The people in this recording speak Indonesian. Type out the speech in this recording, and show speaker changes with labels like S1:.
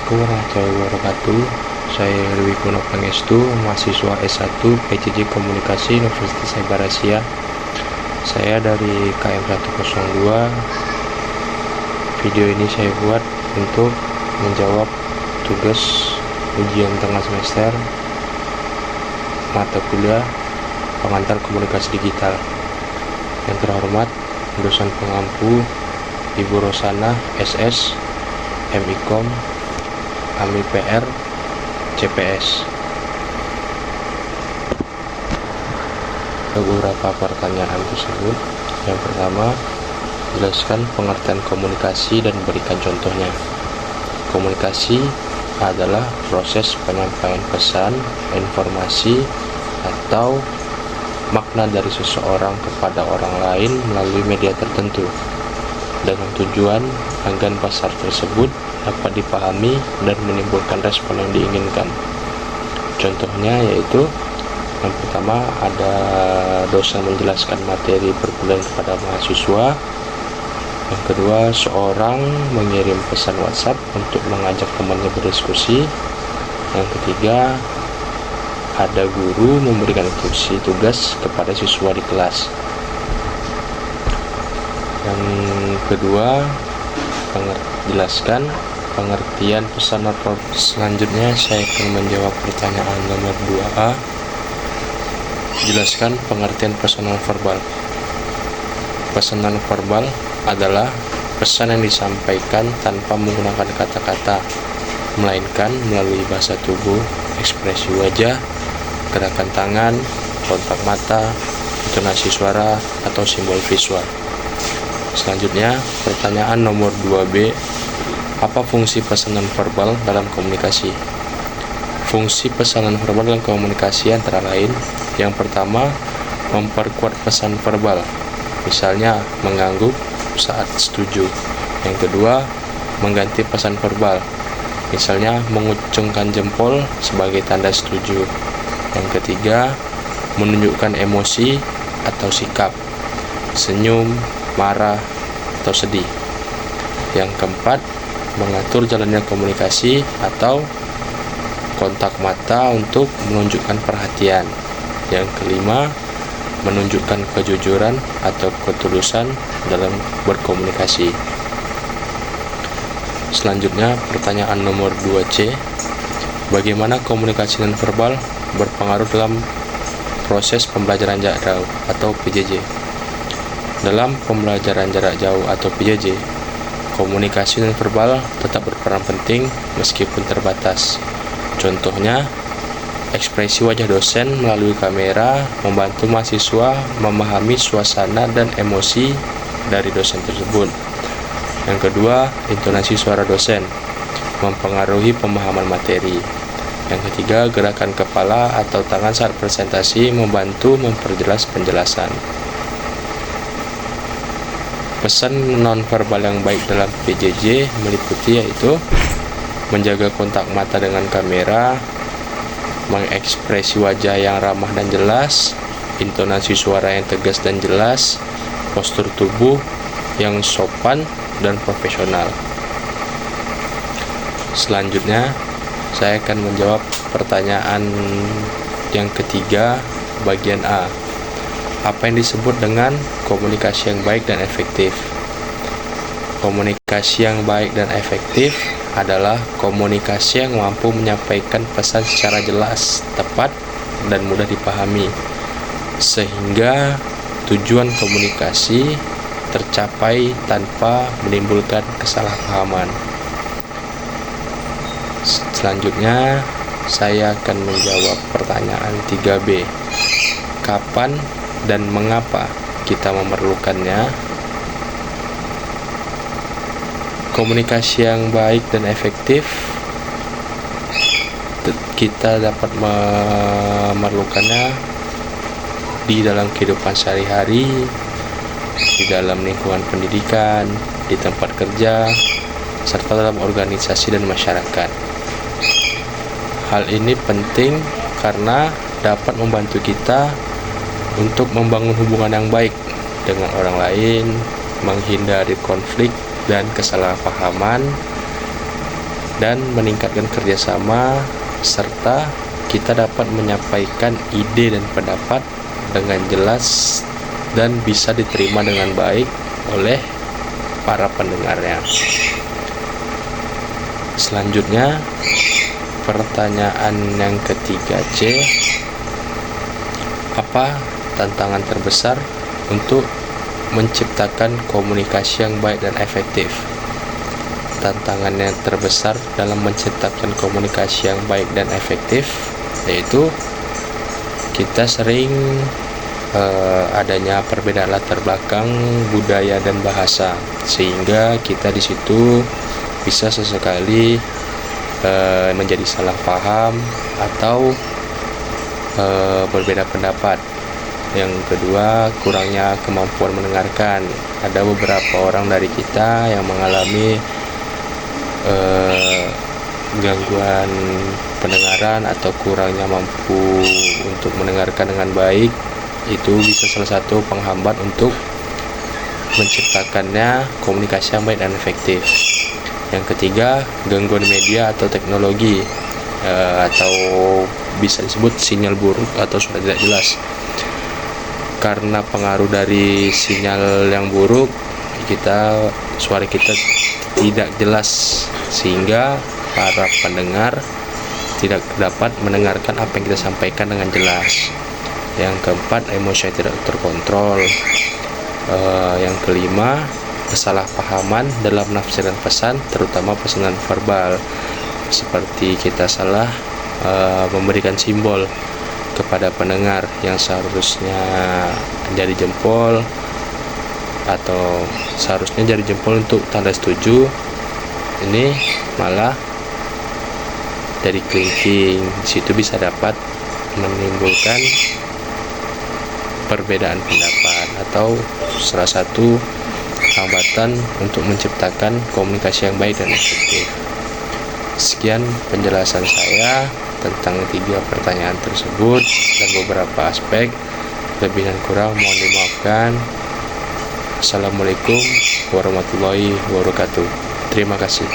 S1: Assalamualaikum warahmatullahi wabarakatuh. Saya Dewi Kuno Pangestu, mahasiswa S1 PJJ Komunikasi Universitas Cyber Asia. Saya dari KM 102. Video ini saya buat untuk menjawab tugas ujian tengah semester mata kuliah pengantar komunikasi digital. Yang terhormat dosen pengampu Ibu Rosana SS, MIKOM, AMIPR, CPS. Beberapa pertanyaan tersebut. Yang pertama, jelaskan pengertian komunikasi dan berikan contohnya. Komunikasi adalah proses penyampaian pesan, informasi, atau makna dari seseorang kepada orang lain melalui media tertentu, dengan tujuan agar pasar tersebut dapat dipahami dan menimbulkan respon yang diinginkan. Contohnya yaitu, yang pertama ada dosen menjelaskan materi perkuliahan kepada mahasiswa. Yang kedua, seorang mengirim pesan WhatsApp untuk mengajak temannya berdiskusi. Yang ketiga, ada guru memberikan instruksi tugas kepada siswa di kelas. Yang kedua, jelaskan pengertian pesan non-verbal. Selanjutnya saya akan menjawab pertanyaan nomor 2A. Jelaskan pengertian pesan non-verbal. Pesan non-verbal adalah pesan yang disampaikan tanpa menggunakan kata-kata, melainkan melalui bahasa tubuh, ekspresi wajah, gerakan tangan, kontak mata, intonasi suara, atau simbol visual. Selanjutnya, pertanyaan nomor 2B. Apa fungsi pesan non-verbal dalam komunikasi? Fungsi pesan non-verbal dalam komunikasi antara lain, yang pertama, memperkuat pesan verbal, misalnya mengangguk saat setuju. Yang kedua, mengganti pesan verbal, misalnya mengucungkan jempol sebagai tanda setuju. Yang ketiga, menunjukkan emosi atau sikap, senyum, marah, atau sedih. Yang keempat, mengatur jalannya komunikasi atau kontak mata untuk menunjukkan perhatian. Yang kelima, menunjukkan kejujuran atau ketulusan dalam berkomunikasi. Selanjutnya, pertanyaan nomor 2C. Bagaimana komunikasi nonverbal berpengaruh dalam proses pembelajaran jarak jauh atau PJJ? Dalam pembelajaran jarak jauh atau PJJ, komunikasi nonverbal tetap berperan penting meskipun terbatas. Contohnya, ekspresi wajah dosen melalui kamera membantu mahasiswa memahami suasana dan emosi dari dosen tersebut. Yang kedua, intonasi suara dosen mempengaruhi pemahaman materi. Yang ketiga, gerakan kepala atau tangan saat presentasi membantu memperjelas penjelasan. Pesan nonverbal yang baik dalam PJJ meliputi yaitu menjaga kontak mata dengan kamera, mengekspresi wajah yang ramah dan jelas, intonasi suara yang tegas dan jelas, postur tubuh yang sopan dan profesional. Selanjutnya, saya akan menjawab pertanyaan yang ketiga, bagian A. Apa yang disebut dengan komunikasi yang baik dan efektif? Komunikasi yang baik dan efektif adalah komunikasi yang mampu menyampaikan pesan secara jelas, tepat, dan mudah dipahami, sehingga tujuan komunikasi tercapai tanpa menimbulkan kesalahpahaman. Selanjutnya, saya akan menjawab pertanyaan 3B. Kapan dan mengapa kita memerlukannya? Komunikasi yang baik dan efektif kita dapat memerlukannya di dalam kehidupan sehari-hari, di dalam lingkungan pendidikan, di tempat kerja, serta dalam organisasi dan masyarakat. Hal ini penting karena dapat membantu kita untuk membangun hubungan yang baik dengan orang lain, menghindari konflik dan kesalahpahaman, dan meningkatkan kerjasama, serta kita dapat menyampaikan ide dan pendapat dengan jelas dan bisa diterima dengan baik oleh para pendengarnya. Selanjutnya, pertanyaan yang ketiga C, apa tantangan terbesar untuk menciptakan komunikasi yang baik dan efektif? Tantangan yang terbesar dalam menciptakan komunikasi yang baik dan efektif yaitu kita sering adanya perbedaan latar belakang, budaya dan bahasa, sehingga kita di situ bisa sesekali menjadi salah paham atau berbeda pendapat. Yang kedua, kurangnya kemampuan mendengarkan. Ada beberapa orang dari kita yang mengalami gangguan pendengaran atau kurangnya mampu untuk mendengarkan dengan baik. Itu bisa salah satu penghambat untuk menciptakannya komunikasi yang baik dan efektif. Yang ketiga, gangguan media atau teknologi, atau bisa disebut sinyal buruk atau sudah tidak jelas. Karena pengaruh dari sinyal yang buruk, suara kita tidak jelas, sehingga para pendengar tidak dapat mendengarkan apa yang kita sampaikan dengan jelas. Yang keempat, emosi yang tidak terkontrol. Yang kelima, kesalahpahaman dalam penafsiran pesan, terutama pesanan verbal, seperti kita salah memberikan simbol kepada pendengar yang seharusnya jari jempol, atau seharusnya jari jempol untuk tanda setuju, ini malah dari kelingking. Di situ bisa dapat menimbulkan perbedaan pendapat atau salah satu hambatan untuk menciptakan komunikasi yang baik dan efektif. Sekian penjelasan saya tentang 3 pertanyaan tersebut dan beberapa aspek. Lebih dan kurang mohon dimaafkan. Assalamualaikum warahmatullahi wabarakatuh. Terima kasih.